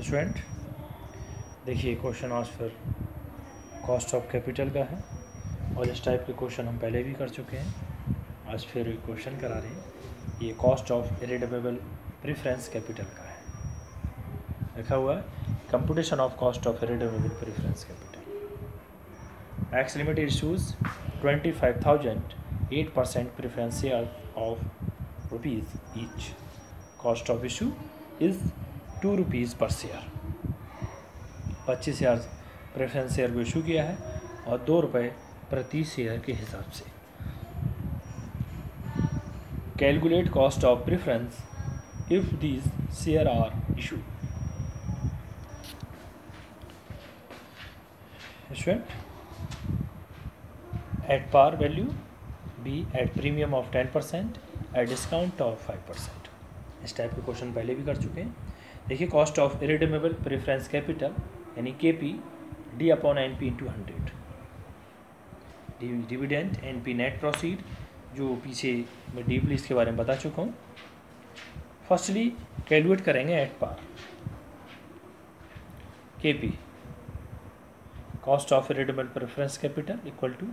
Student देखिए question आज फिर कॉस्ट ऑफ कैपिटल का है और इस टाइप के क्वेश्चन हम पहले भी कर चुके हैं। आज फिर क्वेश्चन करा रहे हैं। ये cost of irredeemable preference capital का है। लिखा हुआ है computation of cost of irredeemable preference capital. X limited issues 25,000 8% preference share of rupees each. Cost of issue is 2 rupees per share. 25,000 preference share को इशू किया है और 2 रुपये प्रति शेयर के हिसाब से। Calculate cost of preference if these share are issue. At par value, B at premium of 10%, at discount of 5%। इस टाइप के क्वेश्चन पहले भी कर चुके हैं। देखिए cost of irredeemable preference capital यानी KP D upon NP into 100। Dividend NP net proceed जो पीछे मैं डीपली इसके बारे में बता चुका हूँ। फर्स्टली कैलकुलेट करेंगे at par. KP cost of irredeemable preference capital equal to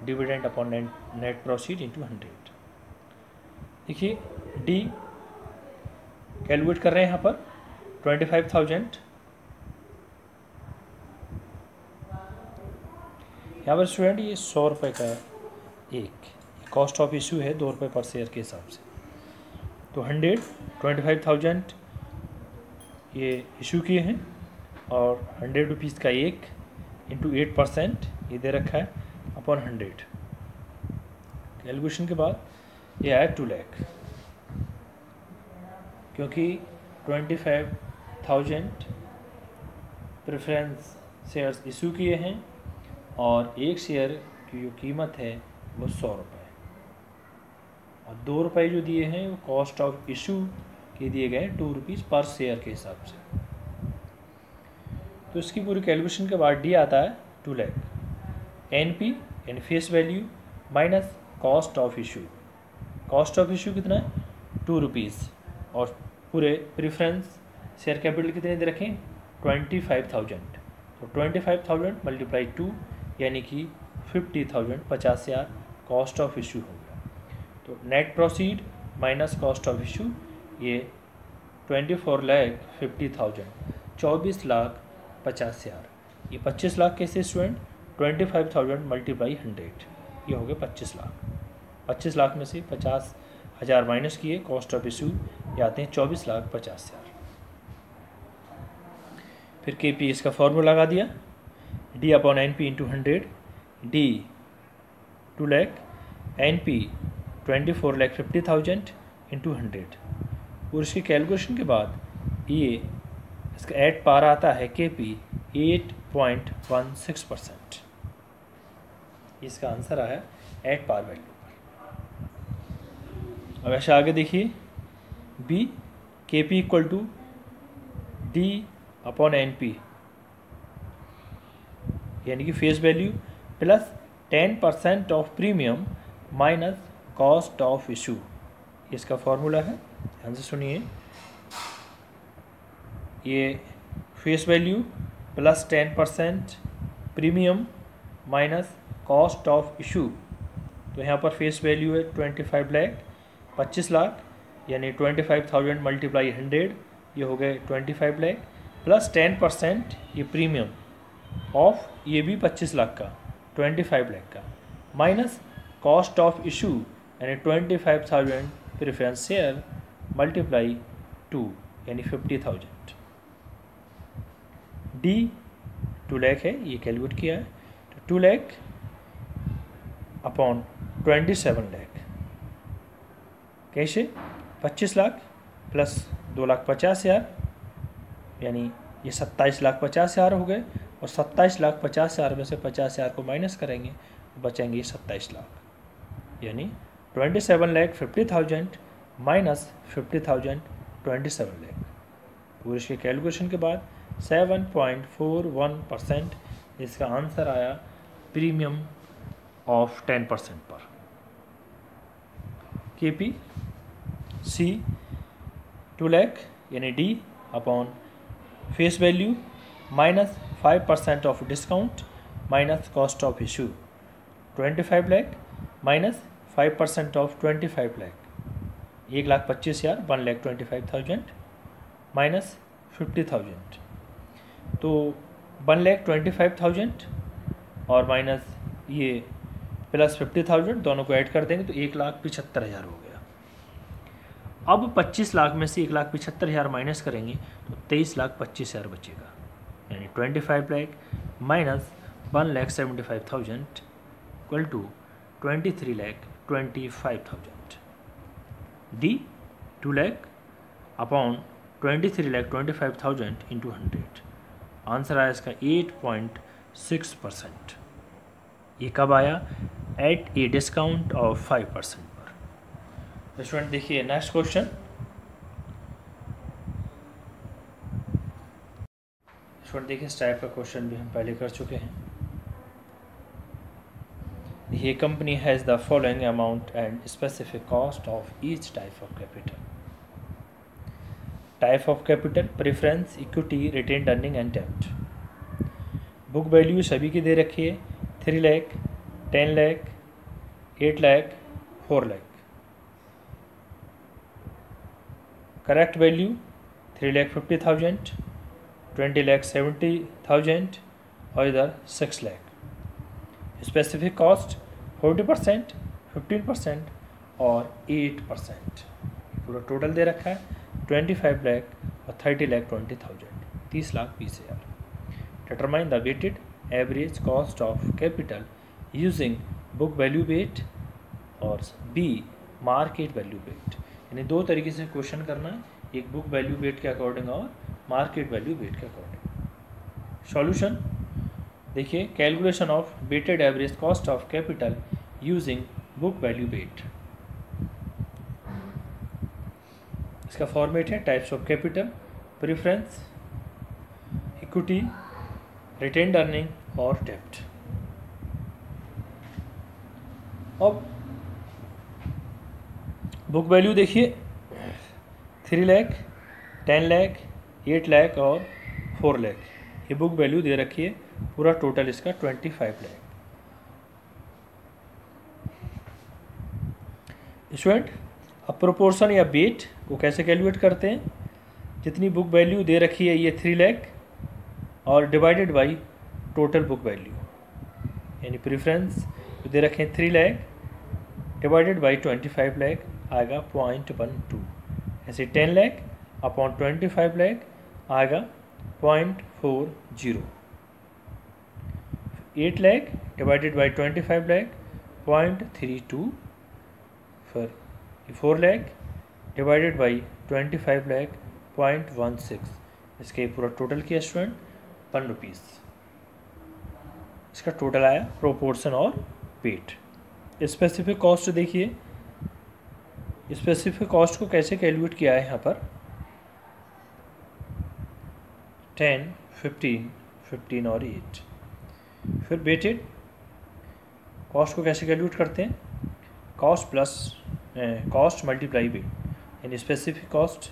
dividend upon net proceed into 100। देखिए D कैलकुलेट कर रहे हैं यहाँ पर 25,000। यहाँ पर स्टूडेंट ये 100 रुपये का एक कॉस्ट ऑफ इशू है 2 रुपये पर शेयर के हिसाब से। तो 25,000 ये इशू किए हैं और 100 रुपीज़ का एक इंटू 8% ये दे रखा है अपॉन 100। कैलकुलेशन के बाद ये आया 2 लाख, क्योंकि 25,000 प्रेफरेंस शेयर्स इशू किए हैं और एक शेयर की जो कीमत है वो 100 रुपये और 2 रुपये जो दिए हैं वो कॉस्ट ऑफ इशू के दिए गए 2 रुपीज़ पर शेयर के हिसाब से। तो इसकी पूरी कैलकुलेशन के बाद डी आता है 2 लाख। NP यानी face value minus cost of issue. Cost of issue कितना है 2 रुपीज़ और पूरे प्रेफरेंस शेयर कैपिटल कितने दे रखें 25,000। तो 25,000 मल्टीप्लाई 2 यानी कि 50,000 50,000 कॉस्ट ऑफ इशू हो गया। तो net proceed minus cost of issue ये 24,50,000 24,50,000। ये 25 लाख कैसे स्टूडेंट 25,000 मल्टीप्लाई 100 ये हो गया 25 लाख। 25 लाख में से 50,000 माइनस किए कॉस्ट ऑफ इशू ये आते हैं 24,50,000। फिर KP इसका फॉर्मूला लगा दिया D upon NP into 100। D 2 lakh, NP 24,50,000 into 100। और इसकी कैलकुलेशन के बाद ये इसका एट पार आता है KP 8.16%। इसका आंसर आया एट पार वैल्यू पर। अब ऐसे आगे देखिए B KP equal to D upon NP यानी कि face value plus 10% of premium minus cost of issue. इसका फॉर्मूला है, ध्यान से सुनिए। ये face value plus 10% premium minus cost of issue. तो यहाँ पर फेस वैल्यू है 25 लाख 25 लाख यानी 25,000 मल्टीप्लाई 100 ये हो गए 25 लाख प्लस 10% ये प्रीमियम ऑफ ये भी 25 लाख का 25 लाख का माइनस कॉस्ट ऑफ इशू यानी 25,000 प्रेफरेंस शेयर मल्टीप्लाई 2 यानी 50,000। D 2 लाख है ये कैलकुलेट किया है। तो 2 लाख अपॉन 27 लाख कैसे 25 लाख प्लस 2,50,000 यानी ये 27,50,000 हो गए और 27,50,000 में से 50,000 को माइनस करेंगे बचेंगे 27 लाख यानी 27,50,000 माइनस 50,000 27 लाख। पूरे इसके कैलकुलेशन के बाद 7.41% इसका आंसर आया प्रीमियम ऑफ 10% पर। KP C 2 लाख यानी D upon face value minus 5% of discount minus cost of issue 25 lakh minus 5% of 25 lakh 1,25,000 1,25,000 minus 50,000 तो 1,25,000 और माइनस ये प्लस 50,000 दोनों को ऐड कर देंगे तो 1,75,000 हो गया। अब 25 लाख में से 1,75,000 माइनस करेंगे तो 23,25,000 बचेगा, यानी 25 lakh minus 1,75,000 equal to 23,25,000। D 2 lakh upon 23,25,000 into 100। Answer आया इसका 8.6%। ये कब आया? एट ए डिस्काउंट ऑफ 5% पर। स्टूडेंट देखिए नेक्स्ट क्वेश्चन। स्टूडेंट देखिए इस टाइप का क्वेश्चन भी हम पहले कर चुके हैं। देखिए company has the following amount and specific cost of each type of capital. Type of capital, preference, equity, retained earning and डेब्ट। बुक वैल्यू सभी की दे रखी है 3 लाख, 10 लाख, 8 लाख, 4 लाख। करेक्ट वैल्यू 3,50,000, 20,70,000 और इधर 6 लाख। स्पेसिफिक कॉस्ट 40%, 15% और 8%। पूरा टोटल दे रखा है 25 लाख और 30,20,000, 30,20,000। Determine the weighted average cost of capital using book value weight और बी मार्केट वैल्यू वेट। यानी दो तरीके से क्वेश्चन करना है, एक बुक वैल्यू वेट के अकॉर्डिंग और मार्केट वैल्यू वेट के अकॉर्डिंग। सॉल्यूशन देखिए, calculation of weighted average cost of capital using book value weight. इसका फॉर्मेट है types of capital, preference, equity, retained earning और डेब्ट। अब बुक वैल्यू देखिए 3 लाख, 10 लाख, 8 लाख और 4 लाख ये बुक वैल्यू दे रखी है। पूरा टोटल इसका 25 लाख। स्टूडेंट अब प्रोपोर्शन या वेट को कैसे कैलकुलेट करते हैं? जितनी बुक वैल्यू दे रखी है ये 3 लाख और divided by total book value, यानी प्रेफरेंस दे रखे हैं 3 लाख डिवाइडेड बाई 25 लाख आएगा 0.12। ऐसे 10 लाख अपॉन 25 लाख आएगा 0.40। 8 लाख डिवाइडेड बाई 25 लाख 0.32। फिर 4 लाख डिवाइडेड बाई 25 लाख 0.16। इसके पूरा टोटल किया स्टूडेंट 1 रुपीज़। इसका टोटल आया प्रोपोर्शन और वेट। स्पेसिफिक कॉस्ट देखिए, स्पेसिफिक कॉस्ट को कैसे कैलकुलेट किया है यहाँ पर 10, 15, 15 और 8। फिर वेटेड कॉस्ट को कैसे कैलकुलेट करते हैं? Cost plus cost multiply weight, यानी स्पेसिफिक कॉस्ट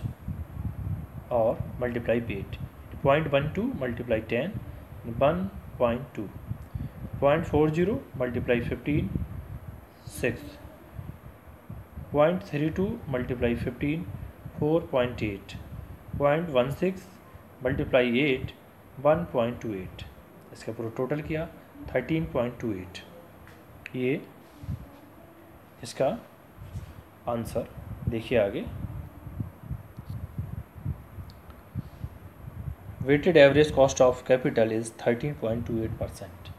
और multiply weight. 0.12 multiply 10 1.2, 0.40 multiply 15 6, 0.32 multiply 15 4.8, 0.16 multiply 8 1.28। इसका पूरा टोटल किया 13.28। ये इसका आंसर देखिए आगे। Weighted average cost of capital is 13.28%।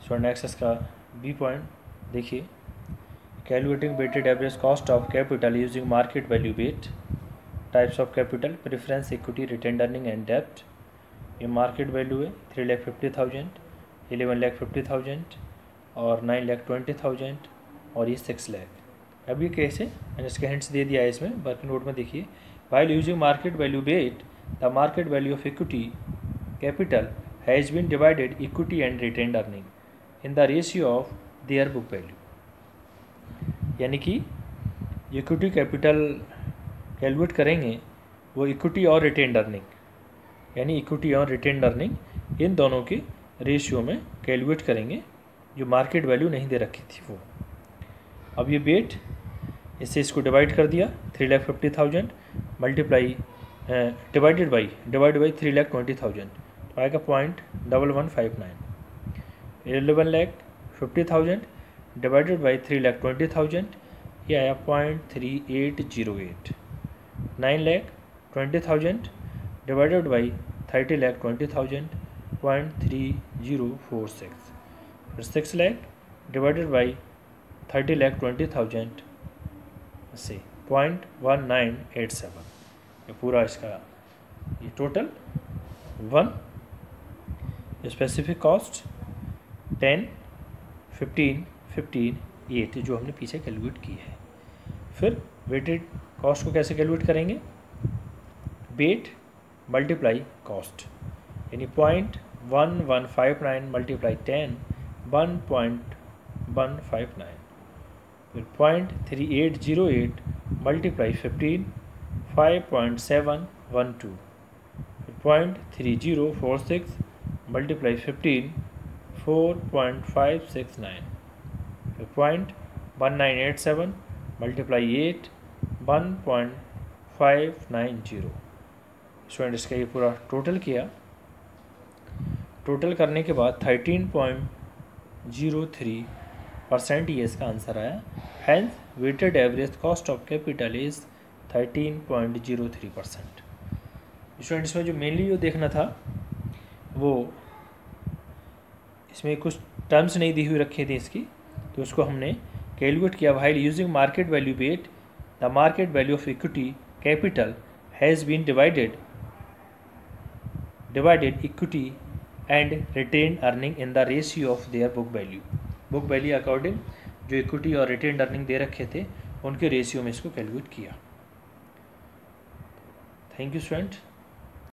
So next इसका बी पॉइंट देखिए, calculating weighted average cost of capital using market value weight. Types of capital, preference, equity, retained earning and डेब्ट। ये मार्केट वैल्यू है 3,50,000, 11,50,000 और 9,20,000 और ये 6 लाख। अब ये कैसे, मैंने इसके हिंट्स दे दिया है इसमें वर्किंग नोट में। देखिए, while using market value weight the market value of equity capital has been divided equity and retained earning in the ratio of their book value. यानी कि इक्विटी कैपिटल कैलकुलेट करेंगे वो equity और retained earning, यानी equity और retained earning इन दोनों के रेशियो में कैलकुलेट करेंगे, जो मार्केट वैल्यू नहीं दे रखी थी वो। अब ये बेट, इससे इसको डिवाइड कर दिया, 3,50,000 मल्टीप्लाई डिवाइड बाई 3,20,000 तो आएगा 0.1159। 11,50,000 डिवाइडेड बाई 3,20,000 ये आया 0.3808। 9,20,000 डिवाइडेड बाई 30,20,000 0.3046। फिर 6 लाख डिवाइडेड बाई 30,20,000 से 0.1987। ये पूरा इसका ये टोटल 1 स्पेसिफिक कॉस्ट 10, 15, 15, 8 जो हमने पीछे कैलकुलेट की है। फिर वेटेड कॉस्ट को कैसे कैलकुलेट करेंगे? वेट मल्टीप्लाई कॉस्ट, यानी 0.1159 मल्टीप्लाई 10 1.159। फिर 0.3808 मल्टीप्लाई 15 5.712। फिर 0.3046 मल्टीप्लाई 15 4.569। फिर 0.1987 मल्टीप्लाई 8 1.590। स्टूडेंट इसका ये पूरा टोटल किया, टोटल करने के बाद 13.03% ये इसका आंसर आया। Hence weighted average cost of capital is 13.03%। Student इसमें जो मेनली जो देखना था वो इसमें कुछ टर्म्स नहीं दी हुई रखी थी इसकी, तो उसको हमने कैलकुलेट किया। While using market value weight the market value of equity capital has been divided equity and retained earning in the ratio of their book value according जो इक्विटी और रिटेन्ड अर्निंग दे रखे थे उनके रेशियो में इसको calculate किया। Thank you student.